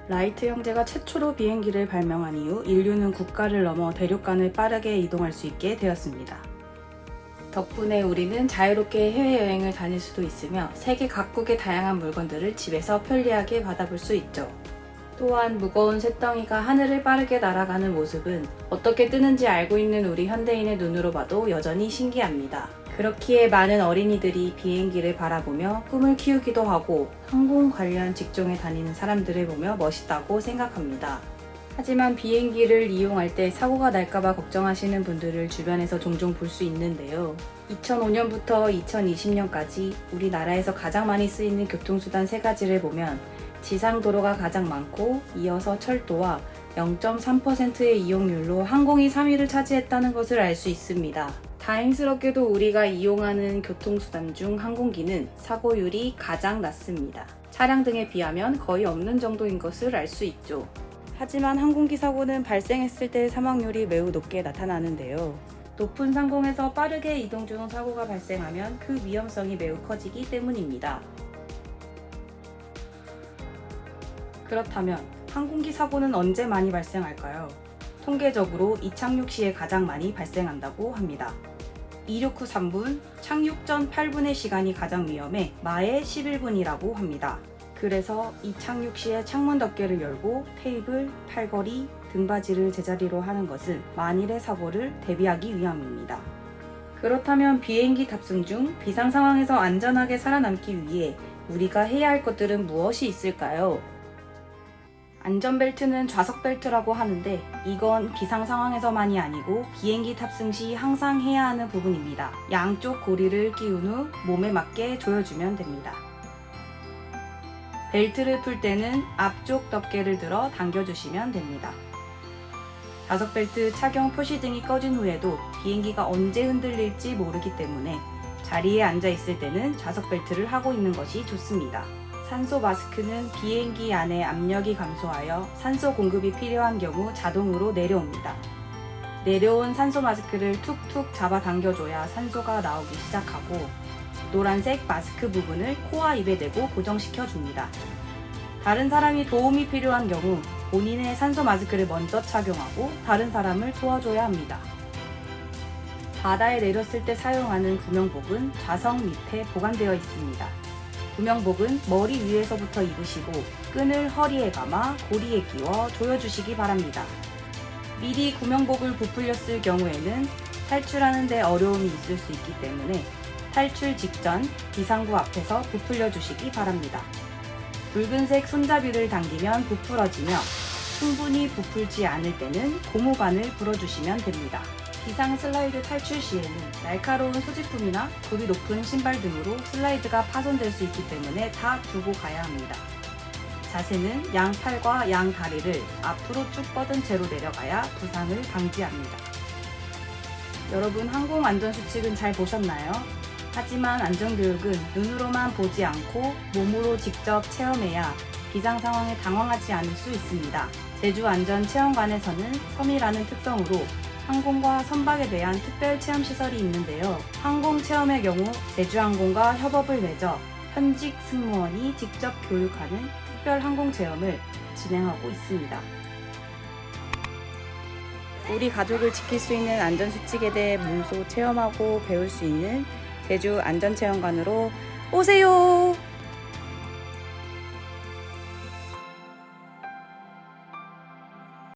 라이트 형제가 최초로 비행기를 발명한 이후 인류는 국가를 넘어 대륙간을 빠르게 이동할 수 있게 되었습니다. 덕분에 우리는 자유롭게 해외여행을 다닐 수도 있으며 세계 각국의 다양한 물건들을 집에서 편리하게 받아볼 수 있죠. 또한 무거운 쇳덩이가 하늘을 빠르게 날아가는 모습은 어떻게 뜨는지 알고 있는 우리 현대인의 눈으로 봐도 여전히 신기합니다. 그렇기에 많은 어린이들이 비행기를 바라보며 꿈을 키우기도 하고 항공 관련 직종에 다니는 사람들을 보며 멋있다고 생각합니다. 하지만 비행기를 이용할 때 사고가 날까봐 걱정하시는 분들을 주변에서 종종 볼 수 있는데요. 2005년부터 2020년까지 우리나라에서 가장 많이 쓰이는 교통수단 3가지를 보면 지상도로가 가장 많고 이어서 철도와 0.3%의 이용률로 항공이 3위를 차지했다는 것을 알 수 있습니다. 다행스럽게도 우리가 이용하는 교통수단 중 항공기는 사고율이 가장 낮습니다. 차량 등에 비하면 거의 없는 정도인 것을 알 수 있죠. 하지만 항공기 사고는 발생했을 때 사망률이 매우 높게 나타나는데요. 높은 상공에서 빠르게 이동 중 사고가 발생하면 그 위험성이 매우 커지기 때문입니다. 그렇다면 항공기 사고는 언제 많이 발생할까요? 통계적으로 이착륙 시에 가장 많이 발생한다고 합니다. 이륙 후 3분, 착륙 전 8분의 시간이 가장 위험해 마의 11분이라고 합니다. 그래서 이착륙 시에 창문 덮개를 열고 테이블, 팔걸이, 등받이를 제자리로 하는 것은 만일의 사고를 대비하기 위함입니다. 그렇다면 비행기 탑승 중 비상 상황에서 안전하게 살아남기 위해 우리가 해야 할 것들은 무엇이 있을까요? 안전벨트는 좌석벨트라고 하는데 이건 비상 상황에서만이 아니고 비행기 탑승 시 항상 해야 하는 부분입니다. 양쪽 고리를 끼운 후 몸에 맞게 조여주면 됩니다. 벨트를 풀 때는 앞쪽 덮개를 들어 당겨주시면 됩니다. 좌석벨트 착용 표시등이 꺼진 후에도 비행기가 언제 흔들릴지 모르기 때문에 자리에 앉아 있을 때는 좌석벨트를 하고 있는 것이 좋습니다. 산소 마스크는 비행기 안의 압력이 감소하여 산소 공급이 필요한 경우 자동으로 내려옵니다. 내려온 산소 마스크를 툭툭 잡아 당겨줘야 산소가 나오기 시작하고 노란색 마스크 부분을 코와 입에 대고 고정시켜 줍니다. 다른 사람이 도움이 필요한 경우 본인의 산소 마스크를 먼저 착용하고 다른 사람을 도와줘야 합니다. 바다에 내렸을 때 사용하는 구명복은 좌석 밑에 보관되어 있습니다. 구명복은 머리 위에서부터 입으시고 끈을 허리에 감아 고리에 끼워 조여주시기 바랍니다. 미리 구명복을 부풀렸을 경우에는 탈출하는 데 어려움이 있을 수 있기 때문에 탈출 직전 비상구 앞에서 부풀려 주시기 바랍니다. 붉은색 손잡이를 당기면 부풀어지며 충분히 부풀지 않을 때는 고무반을 불어주시면 됩니다. 비상 슬라이드 탈출 시에는 날카로운 소지품이나 굽이 높은 신발 등으로 슬라이드가 파손될 수 있기 때문에 다 두고 가야 합니다. 자세는 양팔과 양다리를 앞으로 쭉 뻗은 채로 내려가야 부상을 방지합니다. 여러분 항공 안전수칙은 잘 보셨나요? 하지만 안전교육은 눈으로만 보지 않고 몸으로 직접 체험해야 비상 상황에 당황하지 않을 수 있습니다. 제주안전체험관에서는 섬이라는 특성으로 항공과 선박에 대한 특별 체험 시설이 있는데요. 항공 체험의 경우 제주항공과 협업을 맺어 현직 승무원이 직접 교육하는 특별 항공 체험을 진행하고 있습니다. 우리 가족을 지킬 수 있는 안전수칙에 대해 몸소 체험하고 배울 수 있는 제주 안전체험관으로 오세요!